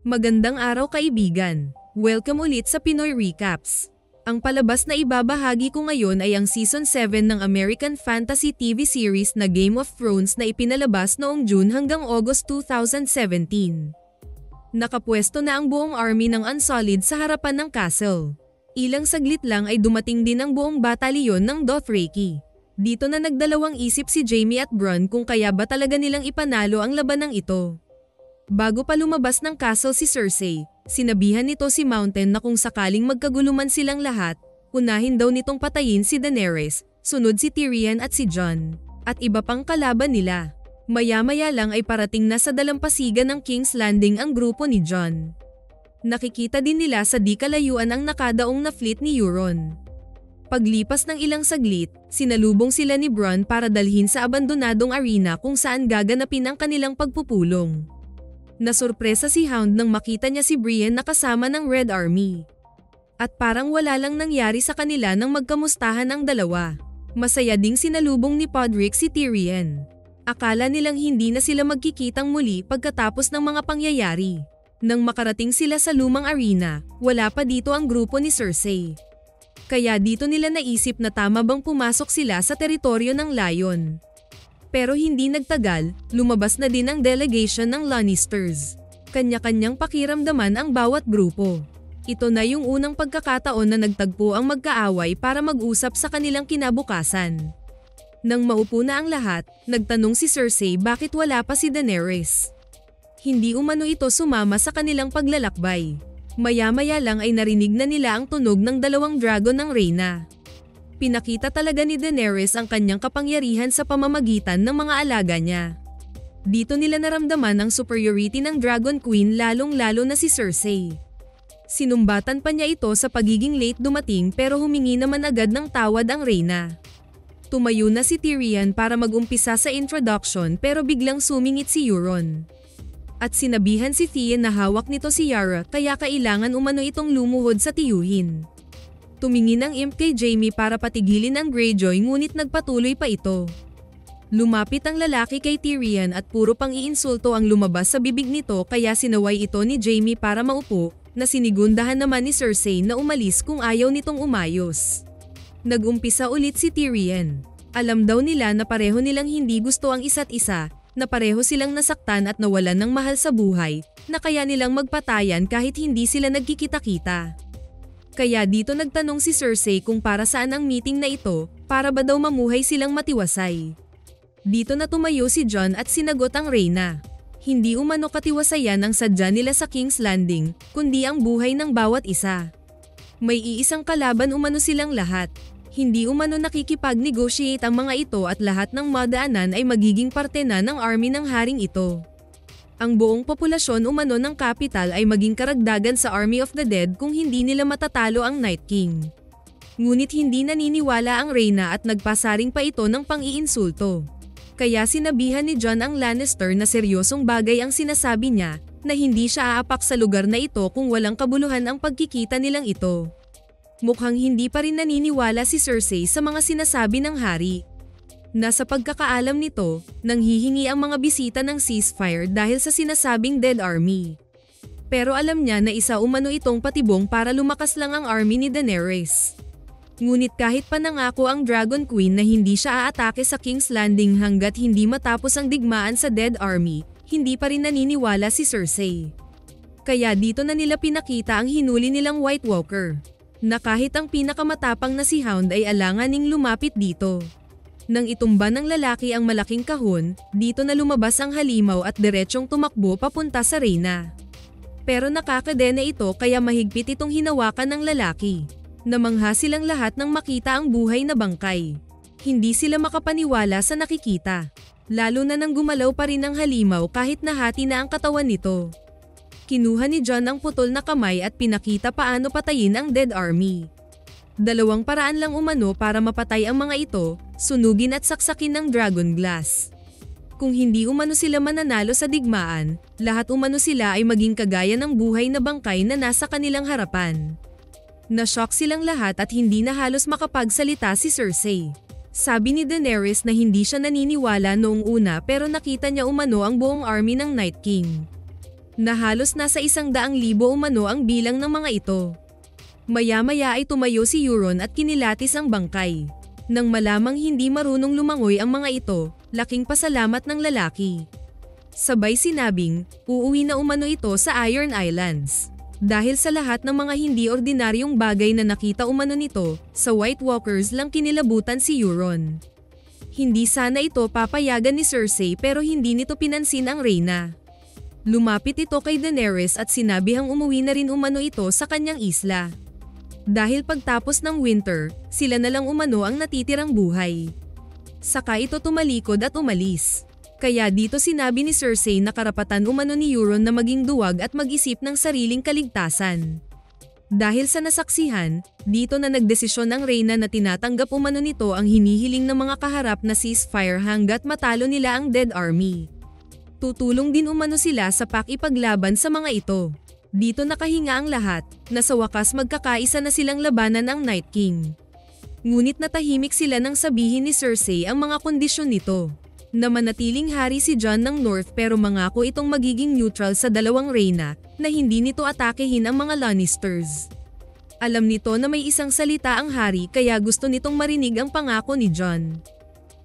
Magandang araw kaibigan! Welcome ulit sa Pinoy Recaps. Ang palabas na ibabahagi ko ngayon ay ang Season 7 ng American Fantasy TV series na Game of Thrones na ipinalabas noong June hanggang August 2017. Nakapwesto na ang buong army ng Unsullied sa harapan ng castle. Ilang saglit lang ay dumating din ang buong batalyon ng Dothraki. Dito na nagdalawang isip si Jaime at Bronn kung kaya ba talaga nilang ipanalo ang labanang ito. Bago pa lumabas ng castle si Cersei, sinabihan nito si Mountain na kung sakaling magkaguluman silang lahat, unahin daw nitong patayin si Daenerys, sunod si Tyrion at si Jon, at iba pang kalaban nila. Maya-maya lang ay parating na sa dalampasigan ng King's Landing ang grupo ni Jon. Nakikita din nila sa di kalayuan ang nakadaong na fleet ni Euron. Paglipas ng ilang saglit, sinalubong sila ni Bronn para dalhin sa abandonadong arena kung saan gaganapin ang kanilang pagpupulong. Nasurpresa si Hound nang makita niya si Brienne na kasama ng Red Army. At parang wala lang nangyari sa kanila nang magkamustahan ang dalawa. Masaya ding sinalubong ni Podrick si Tyrion. Akala nilang hindi na sila magkikitang muli pagkatapos ng mga pangyayari. Nang makarating sila sa lumang arena, wala pa dito ang grupo ni Cersei. Kaya dito nila naisip na tama bang pumasok sila sa teritoryo ng Lion. Pero hindi nagtagal, lumabas na din ang delegation ng Lannisters. Kanya-kanyang pakiramdaman ang bawat grupo. Ito na yung unang pagkakataon na nagtagpo ang magkaaway para mag-usap sa kanilang kinabukasan. Nang maupo na ang lahat, nagtanong si Cersei bakit wala pa si Daenerys. Hindi umano ito sumama sa kanilang paglalakbay. Maya-maya lang ay narinig na nila ang tunog ng dalawang dragon ng Reyna. Pinakita talaga ni Daenerys ang kanyang kapangyarihan sa pamamagitan ng mga alaga niya. Dito nila naramdaman ang superiority ng Dragon Queen lalong-lalo na si Cersei. Sinumbatan pa niya ito sa pagiging late dumating pero humingi naman agad ng tawad ang Reyna. Tumayo na si Tyrion para mag-umpisa sa introduction pero biglang sumingit si Euron. At sinabihan si Theon na hawak nito si Yara kaya kailangan umano itong lumuhod sa tiyuhin. Tumingin ang imp kay Jaime para patigilin ang Greyjoy ngunit nagpatuloy pa ito. Lumapit ang lalaki kay Tyrion at puro pang-iinsulto ang lumabas sa bibig nito kaya sinaway ito ni Jaime para maupo, na sinigundahan naman ni Cersei na umalis kung ayaw nitong umayos. Nag-umpisa ulit si Tyrion. Alam daw nila na pareho nilang hindi gusto ang isa't isa, na pareho silang nasaktan at nawalan ng mahal sa buhay, na kaya nilang magpatayan kahit hindi sila nagkikita-kita. Kaya dito nagtanong si Cersei kung para saan ang meeting na ito, para ba daw mamuhay silang matiwasay. Dito na tumayo si Jon at sinagot ang Reyna. Hindi umano katiwasayan ang sadya nila sa King's Landing, kundi ang buhay ng bawat isa. May iisang kalaban umano silang lahat. Hindi umano nakikipag-negotiate ang mga ito at lahat ng madaanan ay magiging parte na ng army ng haring ito. Ang buong populasyon umano ng capital ay maging karagdagan sa Army of the Dead kung hindi nila matatalo ang Night King. Ngunit hindi naniniwala ang Reyna at nagpasaring pa ito ng pang-iinsulto. Kaya sinabihan ni Jon ang Lannister na seryosong bagay ang sinasabi niya, na hindi siya aapak sa lugar na ito kung walang kabuluhan ang pagkikita nilang ito. Mukhang hindi pa rin naniniwala si Cersei sa mga sinasabi ng hari. Nasa pagkakaalam nito, nanghihingi ang mga bisita ng ceasefire dahil sa sinasabing Dead Army. Pero alam niya na isa umano itong patibong para lumakas lang ang army ni Daenerys. Ngunit kahit pa nangako ang Dragon Queen na hindi siya aatake sa King's Landing hanggat hindi matapos ang digmaan sa Dead Army, hindi pa rin naniniwala si Cersei. Kaya dito na nila pinakita ang hinuli nilang White Walker, na kahit ang pinakamatapang na si Hound ay alanganing lumapit dito. Nang itumba ng lalaki ang malaking kahon, dito na lumabas ang halimaw at diretsyong tumakbo papunta sa Reyna. Pero nakakadena ito kaya mahigpit itong hinawakan ng lalaki. Namangha silang lahat nang makita ang buhay na bangkay. Hindi sila makapaniwala sa nakikita. Lalo na nang gumalaw pa rin ang halimaw kahit nahati na ang katawan nito. Kinuha ni Jon ang putol na kamay at pinakita paano patayin ang Dead Army. Dalawang paraan lang umano para mapatay ang mga ito, sunugin at saksakin ng Dragon Glass. Kung hindi umano sila mananalo sa digmaan, lahat umano sila ay maging kagaya ng buhay na bangkay na nasa kanilang harapan. Na-shock silang lahat at hindi na halos makapagsalita si Cersei. Sabi ni Daenerys na hindi siya naniniwala noong una pero nakita niya umano ang buong army ng Night King. na halos nasa 100,000 umano ang bilang ng mga ito. Maya-maya ay tumayo si Euron at kinilatis ang bangkay. Nang malamang hindi marunong lumangoy ang mga ito, laking pasalamat ng lalaki. Sabay sinabing, uuwi na umano ito sa Iron Islands. Dahil sa lahat ng mga hindi ordinaryong bagay na nakita umano nito, sa White Walkers lang kinilabutan si Euron. Hindi sana ito papayagan ni Cersei pero hindi nito pinansin ang reyna. Lumapit ito kay Daenerys at sinabihang umuwi na rin umano ito sa kanyang isla. Dahil pagtapos ng winter, sila na lang umano ang natitirang buhay. Saka ito tumalikod at umalis. Kaya dito sinabi ni Cersei na karapatan umano ni Euron na maging duwag at mag-isip ng sariling kaligtasan. Dahil sa nasaksihan, dito na nagdesisyon ang reyna na tinatanggap umano nito ang hinihiling ng mga kaharap na ceasefire hanggat matalo nila ang Dead Army. Tutulong din umano sila sa pakikipaglaban sa mga ito. Dito nakahinga ang lahat, na sa wakas magkakaisa na silang labanan ang Night King. Ngunit natahimik sila nang sabihin ni Cersei ang mga kondisyon nito. Na manatiling hari si Jon ng North pero mangako itong magiging neutral sa dalawang reyna na hindi nito atakehin ang mga Lannisters. Alam nito na may isang salita ang hari kaya gusto nitong marinig ang pangako ni Jon.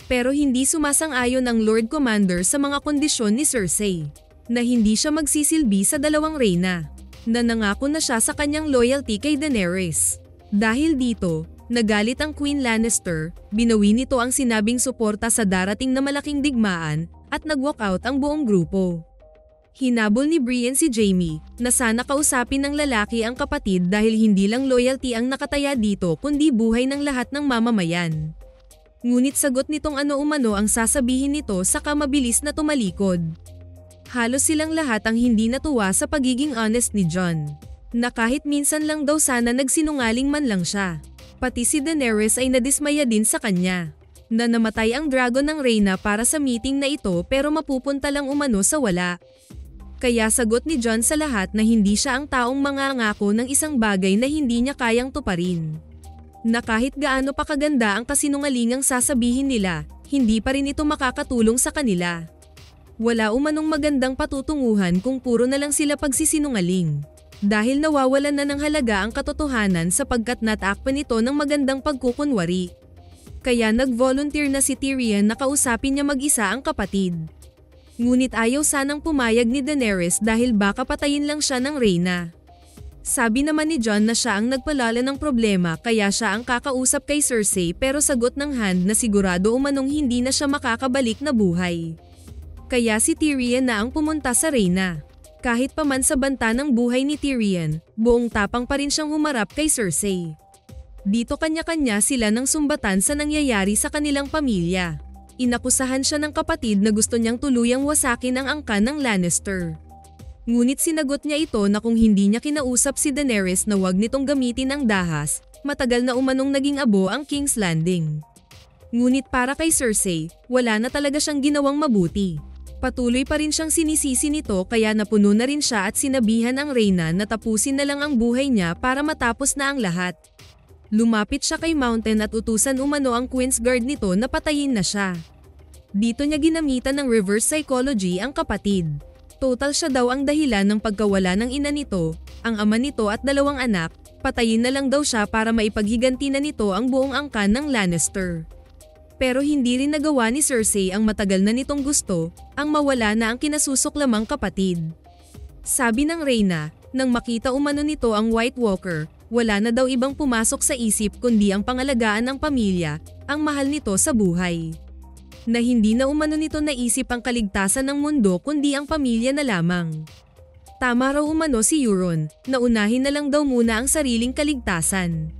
Pero hindi sumasang-ayon ang Lord Commander sa mga kondisyon ni Cersei, na hindi siya magsisilbi sa dalawang reyna, na nangako na siya sa kanyang loyalty kay Daenerys. Dahil dito, nagalit ang Queen Lannister, binawi nito ang sinabing suporta sa darating na malaking digmaan, at nag-walkout ang buong grupo. Hinabol ni Brienne si Jaime, na sana kausapin ng lalaki ang kapatid dahil hindi lang loyalty ang nakataya dito kundi buhay ng lahat ng mamamayan. Ngunit sagot nitong ano umano ang sasabihin nito saka mabilis na tumalikod. Halos silang lahat ang hindi natuwa sa pagiging honest ni Jon, na kahit minsan lang daw sana nagsinungaling man lang siya. Pati si Daenerys ay nadismaya din sa kanya, na namatay ang dragon ng reyna para sa meeting na ito pero mapupunta lang umano sa wala. Kaya sagot ni Jon sa lahat na hindi siya ang taong mangangako ng isang bagay na hindi niya kayang tuparin. Na kahit gaano pa kaganda ang kasinungalingang sasabihin nila, hindi pa rin ito makakatulong sa kanila. Wala umanong magandang patutunguhan kung puro na lang sila pagsisinungaling. Dahil nawawalan na ng halaga ang katotohanan sapagkat natakpan ito ng magandang pagkukunwari. Kaya nag-volunteer na si Tyrion na kausapin niya mag-isa ang kapatid. Ngunit ayaw sanang pumayag ni Daenerys dahil baka patayin lang siya ng reyna. Sabi naman ni Jon na siya ang nagpalala ng problema kaya siya ang kakausap kay Cersei pero sagot ng Hand na sigurado umanong hindi na siya makakabalik na buhay. Kaya si Tyrion na ang pumunta sa reyna. Kahit pa man sa banta ng buhay ni Tyrion, buong tapang pa rin siyang humarap kay Cersei. Dito kanya-kanya sila ng sumbatan sa nangyayari sa kanilang pamilya. Inakusahan siya ng kapatid na gusto niyang tuluyang wasakin ang angkan ng Lannister. Ngunit sinagot niya ito na kung hindi niya kinausap si Daenerys na wag nitong gamitin ang dahas, matagal na umanong naging abo ang King's Landing. Ngunit para kay Cersei, wala na talaga siyang ginawang mabuti. Patuloy pa rin siyang sinisisi nito kaya napuno na rin siya at sinabihan ang reyna na tapusin na lang ang buhay niya para matapos na ang lahat. Lumapit siya kay Mountain at utusan umano ang Queen's Guard nito na patayin na siya. Dito niya ginamitan ng reverse psychology ang kapatid. Total siya daw ang dahilan ng pagkawala ng ina nito, ang ama nito at dalawang anak, patayin na lang daw siya para maipaghiganti na nito ang buong angkan ng Lannister. Pero hindi rin nagawa ni Cersei ang matagal na nitong gusto, ang mawala na ang kinasusuklamang kapatid. Sabi ng reyna, nang makita umano nito ang White Walker, wala na daw ibang pumasok sa isip kundi ang pangalagaan ng pamilya, ang mahal nito sa buhay. Na hindi na umano nito naisip ang kaligtasan ng mundo kundi ang pamilya na lamang. Tama raw umano si Euron, na unahin na lang daw muna ang sariling kaligtasan.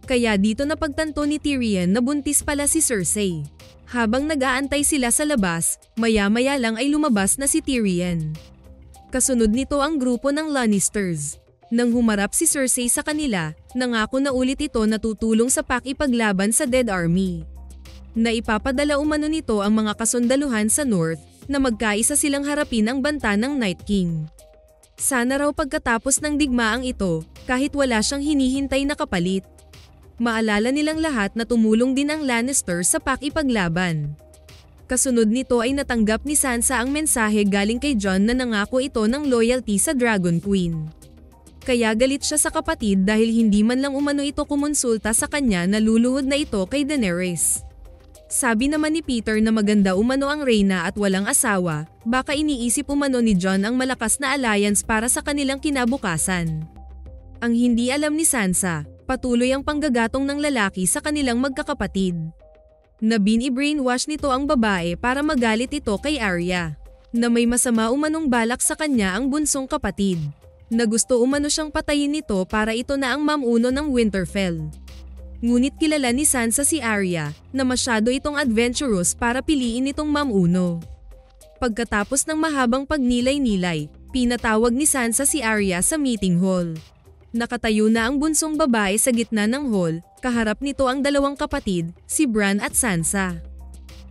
Kaya dito napagtanto ni Tyrion na buntis pala si Cersei. Habang nag-aantay sila sa labas, maya-maya lang ay lumabas na si Tyrion. Kasunod nito ang grupo ng Lannisters. Nang humarap si Cersei sa kanila, nangako na ulit ito na tutulong sa pakikipaglaban sa Dead Army. Naipapadala umano nito ang mga kasundaluhan sa North na magkaisa silang harapin ang banta ng Night King. Sana raw pagkatapos ng digmaang ito, kahit wala siyang hinihintay na kapalit, maalala nilang lahat na tumulong din ang Lannister sa pakikipaglaban. Kasunod nito ay natanggap ni Sansa ang mensahe galing kay Jon na nangako ito ng loyalty sa Dragon Queen. Kaya galit siya sa kapatid dahil hindi man lang umano ito kumonsulta sa kanya na luluhod na ito kay Daenerys. Sabi naman ni Peter na maganda umano ang reyna at walang asawa, baka iniisip umano ni Jon ang malakas na alliance para sa kanilang kinabukasan. Ang hindi alam ni Sansa, patuloy ang panggagatong ng lalaki sa kanilang magkakapatid. Na bini-brainwash nito ang babae para magalit ito kay Arya, na may masama umanong balak sa kanya ang bunsong kapatid, na gusto umano siyang patayin nito para ito na ang mamuno ng Winterfell. Ngunit kilala ni Sansa si Arya na masyado itong adventurous para piliin itong mamuno. Pagkatapos ng mahabang pagnilay-nilay, pinatawag ni Sansa si Arya sa meeting hall. Nakatayo na ang bunsong babae sa gitna ng hall, kaharap nito ang dalawang kapatid, si Bran at Sansa.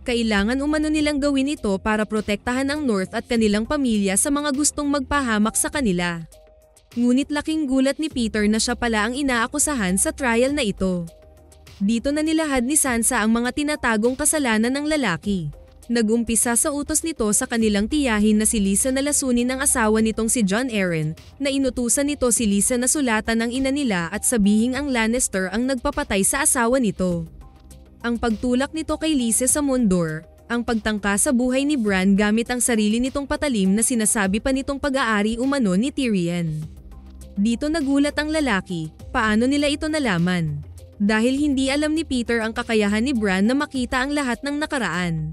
Kailangan umano nilang gawin ito para protektahan ang North at kanilang pamilya sa mga gustong magpahamak sa kanila. Ngunit laking gulat ni Peter na siya pala ang inaakusahan sa trial na ito. Dito na nilahad ni Sansa ang mga tinatagong kasalanan ng lalaki. Nag-umpisa sa utos nito sa kanilang tiyahin na si Lysa na lasunin ang asawa nitong si Jon Arryn, na inutusan nito si Lysa na sulatan ang ina nila at sabihing ang Lannister ang nagpapatay sa asawa nito. Ang pagtulak nito kay Lysa sa Mundor, ang pagtangka sa buhay ni Bran gamit ang sarili nitong patalim na sinasabi pa nitong pag-aari umano ni Tyrion. Dito nagulat ang lalaki, paano nila ito nalaman? Dahil hindi alam ni Peter ang kakayahan ni Bran na makita ang lahat ng nakaraan.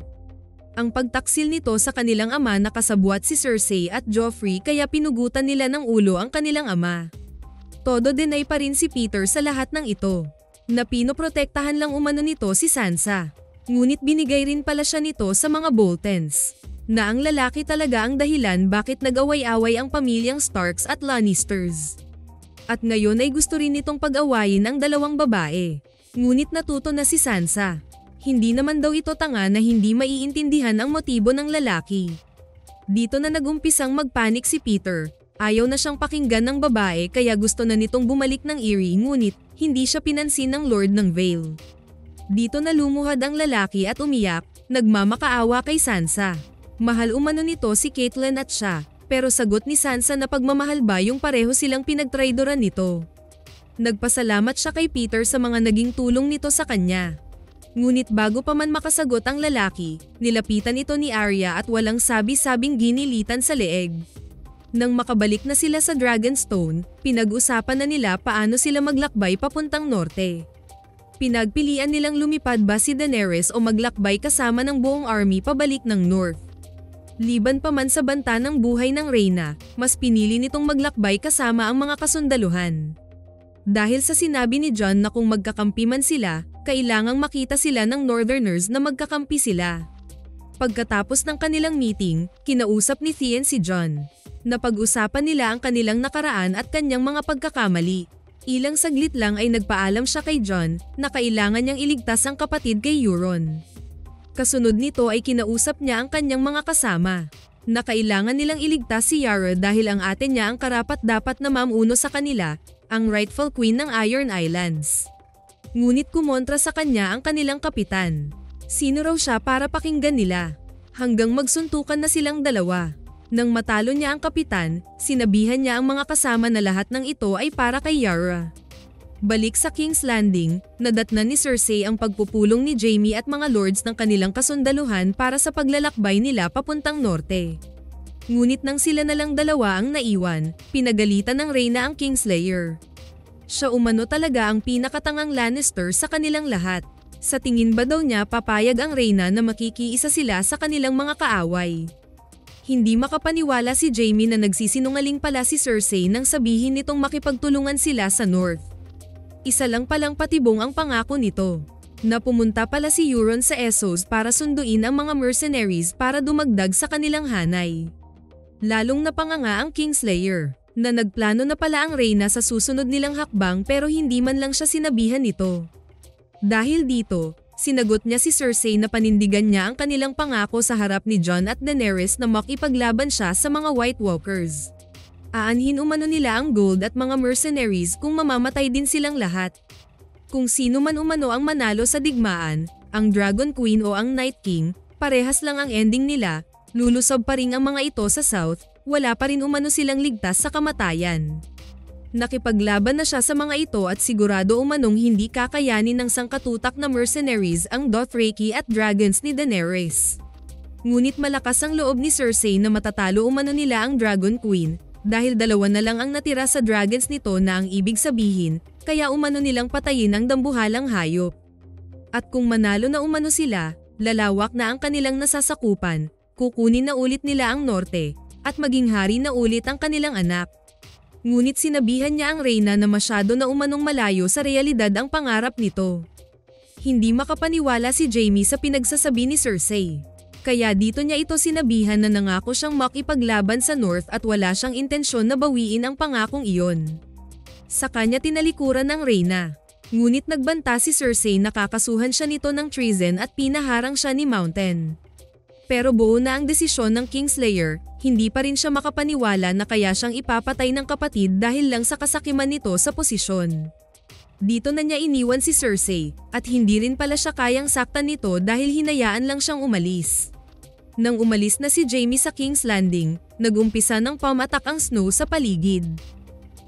Ang pagtaksil nito sa kanilang ama na kasabwat si Cersei at Joffrey kaya pinugutan nila ng ulo ang kanilang ama. Todo deny pa rin si Peter sa lahat ng ito, na pinoprotektahan lang umano nito si Sansa. Ngunit binigay rin pala siya nito sa mga Boltons, na ang lalaki talaga ang dahilan bakit nag-away-away ang pamilyang Starks at Lannisters. At ngayon ay gusto rin nitong pag-awayin ang dalawang babae. Ngunit natuto na si Sansa. Hindi naman daw ito tanga na hindi maiintindihan ang motibo ng lalaki. Dito na nagumpisang magpanik si Peter. Ayaw na siyang pakinggan ng babae kaya gusto na nitong bumalik ng Eyrie ngunit hindi siya pinansin ng Lord ng Vale. Dito na lumuhad ang lalaki at umiyak, nagmamakaawa kay Sansa. Mahal umano nito si Catelyn at siya, pero sagot ni Sansa na pagmamahal ba yung pareho silang pinagtraidoran nito. Nagpasalamat siya kay Peter sa mga naging tulong nito sa kanya. Ngunit bago pa man makasagot ang lalaki, nilapitan ito ni Arya at walang sabi-sabing ginilitan sa leeg. Nang makabalik na sila sa Dragonstone, pinag-usapan na nila paano sila maglakbay papuntang norte. Pinagpilian nilang lumipad ba si Daenerys o maglakbay kasama ng buong army pabalik ng north. Liban pa man sa banta ng buhay ng reyna, mas pinili nitong maglakbay kasama ang mga kasundaluhan. Dahil sa sinabi ni Jon na kung magkakampi man sila, kailangang makita sila ng Northerners na magkakampi sila. Pagkatapos ng kanilang meeting, kinausap ni Theon si Jon. Napag-usapan nila ang kanilang nakaraan at kanyang mga pagkakamali. Ilang saglit lang ay nagpaalam siya kay Jon na kailangan niyang iligtas ang kapatid kay Euron. Kasunod nito ay kinausap niya ang kanyang mga kasama, na kailangan nilang iligtas si Yara dahil ang ate niya ang karapat-dapat na mamuno sa kanila, ang rightful queen ng Iron Islands. Ngunit kumontra sa kanya ang kanilang kapitan. Sino raw siya para pakinggan nila? Hanggang magsuntukan na silang dalawa. Nang matalo niya ang kapitan, sinabihan niya ang mga kasama na lahat ng ito ay para kay Yara. Balik sa King's Landing, nadatnan ni Cersei ang pagpupulong ni Jaime at mga lords ng kanilang kasundaluhan para sa paglalakbay nila papuntang norte. Ngunit nang sila na lang dalawa ang naiwan, pinagalitan ng reyna ang Kingslayer. Siya umano talaga ang pinakatangang Lannister sa kanilang lahat. Sa tingin ba daw niya papayag ang reyna na makikiisa sila sa kanilang mga kaaway? Hindi makapaniwala si Jaime na nagsisinungaling pala si Cersei nang sabihin nitong makipagtulungan sila sa North. Isa lang palang patibong ang pangako nito, na pumunta pala si Euron sa Essos para sunduin ang mga mercenaries para dumagdag sa kanilang hanay. Lalong napanganga ang Kingslayer, na nagplano na pala ang reyna sa susunod nilang hakbang pero hindi man lang siya sinabihan nito. Dahil dito, sinagot niya si Cersei na panindigan niya ang kanilang pangako sa harap ni Jon at Daenerys na makipaglaban siya sa mga White Walkers. Aanhin umano nila ang gold at mga mercenaries kung mamamatay din silang lahat. Kung sino man umano ang manalo sa digmaan, ang Dragon Queen o ang Night King, Parehas lang ang ending nila, lulusob pa rin ang mga ito sa South, wala pa rin umano silang ligtas sa kamatayan. Nakipaglaban na siya sa mga ito at sigurado umanong hindi kakayanin ng sangkatutak na mercenaries ang Dothraki at dragons ni Daenerys. Ngunit malakas ang loob ni Cersei na matatalo umano nila ang Dragon Queen, dahil dalawa na lang ang natira sa dragons nito na ang ibig sabihin, kaya umano nilang patayin ang dambuhalang hayop. At kung manalo na umano sila, lalawak na ang kanilang nasasakupan, kukunin na ulit nila ang norte, at maging hari na ulit ang kanilang anak. Ngunit sinabihan niya ang reyna na masyado na umanong malayo sa realidad ang pangarap nito. Hindi makapaniwala si Jaime sa pinagsasabi ni Cersei. Kaya dito niya ito sinabihan na nangako siyang makipaglaban sa North at wala siyang intensyon na bawiin ang pangakong iyon. Sa kanya tinalikuran ng reyna. Ngunit nagbanta si Cersei na kakasuhan siya nito ng treason at pinaharang siya ni Mountain. Pero buo na ang desisyon ng Kingslayer, hindi pa rin siya makapaniwala na kaya siyang ipapatay ng kapatid dahil lang sa kasakiman nito sa posisyon. Dito na niya iniwan si Cersei, at hindi rin pala siya kayang saktan nito dahil hinayaan lang siyang umalis. Nang umalis na si Jaime sa King's Landing, nagumpisa ng pamatak ang Snow sa paligid.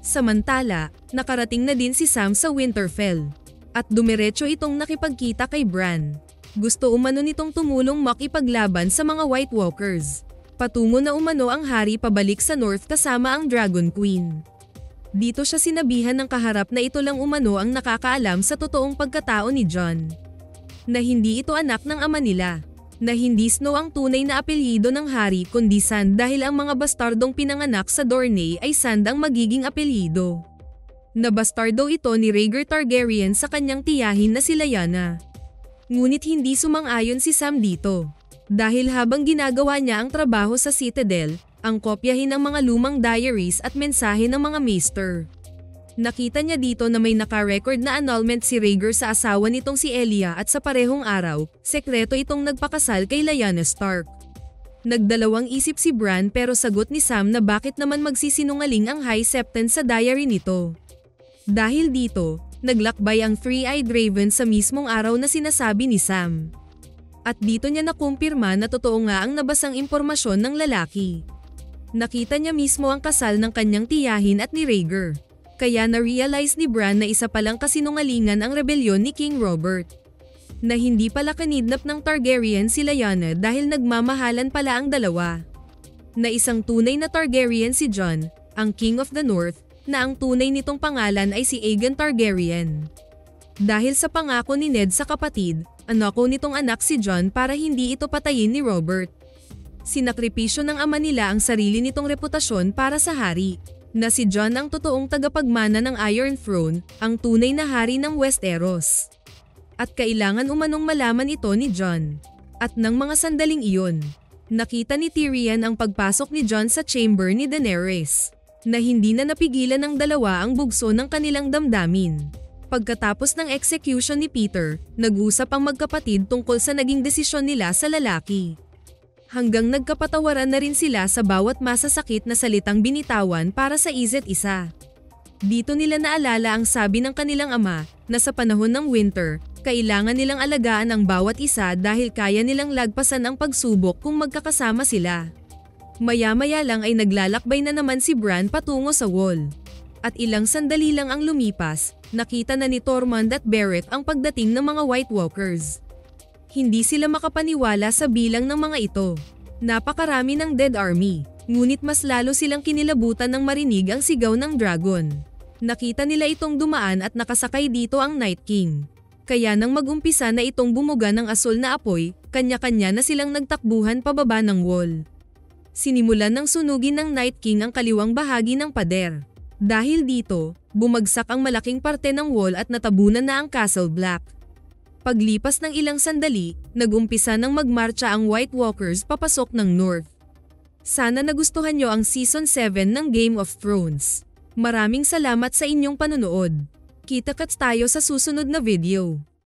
Samantala, nakarating na din si Sam sa Winterfell. At dumiretso itong nakipagkita kay Bran. Gusto umano nitong tumulong makipaglaban sa mga White Walkers. Patungo na umano ang hari pabalik sa North kasama ang Dragon Queen. Dito siya sinabihan ng kaharap na ito lang umano ang nakakaalam sa totoong pagkatao ni Jon. Na hindi ito anak ng ama nila. Na hindi Snow ang tunay na apelyido ng hari kundi Sand dahil ang mga bastardong pinanganak sa Dorne ay Sand ang magiging apelyido. Na bastardo ito ni Rhaegar Targaryen sa kanyang tiyahin na si Lyanna. Ngunit hindi sumang-ayon si Sam dito. Dahil habang ginagawa niya ang trabaho sa Citadel, ang kopyahin ng mga lumang diaries at mensahe ng mga maester. Nakita niya dito na may naka-record na annulment si Rhaegar sa asawa nitong si Elia at sa parehong araw, sekreto itong nagpakasal kay Lyanna Stark. Nagdalawang isip si Bran pero sagot ni Sam na bakit naman magsisinungaling ang High Septon sa diary nito. Dahil dito, naglakbay ang Three-Eyed Raven sa mismong araw na sinasabi ni Sam. At dito niya nakumpirma na totoo nga ang nabasang impormasyon ng lalaki. Nakita niya mismo ang kasal ng kanyang tiyahin at ni Rhaegar. Kaya na-realize ni Bran na isa palang kasinungalingan ang rebelyon ni King Robert. Na hindi pala kanidnap ng Targaryen si Lyanna dahil nagmamahalan pala ang dalawa. Na isang tunay na Targaryen si Jon, ang King of the North, na ang tunay nitong pangalan ay si Aegon Targaryen. Dahil sa pangako ni Ned sa kapatid, anako nitong anak si Jon para hindi ito patayin ni Robert. Sinakripisyo ng ama nila ang sarili nitong reputasyon para sa hari, na si Jon ang totoong tagapagmana ng Iron Throne, ang tunay na hari ng Westeros. At kailangan umanong malaman ito ni Jon. At ng mga sandaling iyon, nakita ni Tyrion ang pagpasok ni Jon sa chamber ni Daenerys. Na hindi na napigilan ng dalawa ang bugso ng kanilang damdamin. Pagkatapos ng execution ni Peter, nag-usap ang magkapatid tungkol sa naging desisyon nila sa lalaki. Hanggang nagkapatawaran na rin sila sa bawat masasakit na salitang binitawan para sa isa't isa. Dito nila naalala ang sabi ng kanilang ama, na sa panahon ng winter, kailangan nilang alagaan ang bawat isa dahil kaya nilang lagpasan ang pagsubok kung magkakasama sila. Maya-maya lang ay naglalakbay na naman si Bran patungo sa wall. At ilang sandali lang ang lumipas, nakita na ni Tormund at Beric ang pagdating ng mga White Walkers. Hindi sila makapaniwala sa bilang ng mga ito. Napakarami ng dead army, ngunit mas lalo silang kinilabutan ng marinig ang sigaw ng dragon. Nakita nila itong dumaan at nakasakay dito ang Night King. Kaya nang mag-umpisa na itong bumuga ng asul na apoy, kanya-kanya na silang nagtakbuhan pababa ng wall. Sinimulan ng sunugin ng Night King ang kaliwang bahagi ng pader. Dahil dito, bumagsak ang malaking parte ng wall at natabunan na ang Castle Black. Paglipas ng ilang sandali, nag-umpisa ng magmarcha ang White Walkers papasok ng North. Sana nagustuhan nyo ang Season 7 ng Game of Thrones. Maraming salamat sa inyong panonood. Kita-kits tayo sa susunod na video.